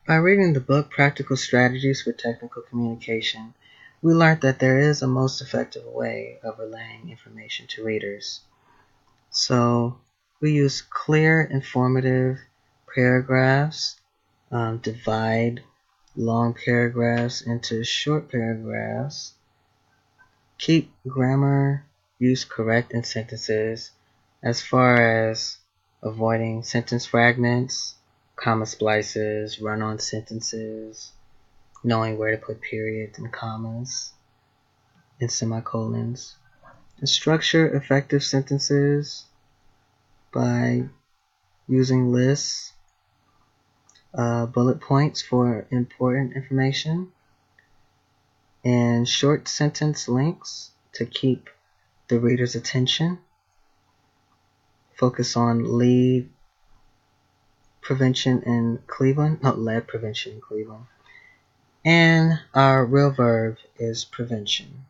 By reading the book Practical Strategies for Technical Communication, we learned that there is a most effective way of relaying information to readers. So we use clear, informative paragraphs, divide long paragraphs into short paragraphs, keep grammar use correct in sentences as far as avoiding sentence fragments, comma splices, run-on sentences, knowing where to put periods and commas and semicolons, and structure effective sentences by using lists, bullet points for important information, and short sentence links to keep the reader's attention. Focus on lead prevention in Cleveland, not lead prevention in Cleveland. And our real verb is prevention.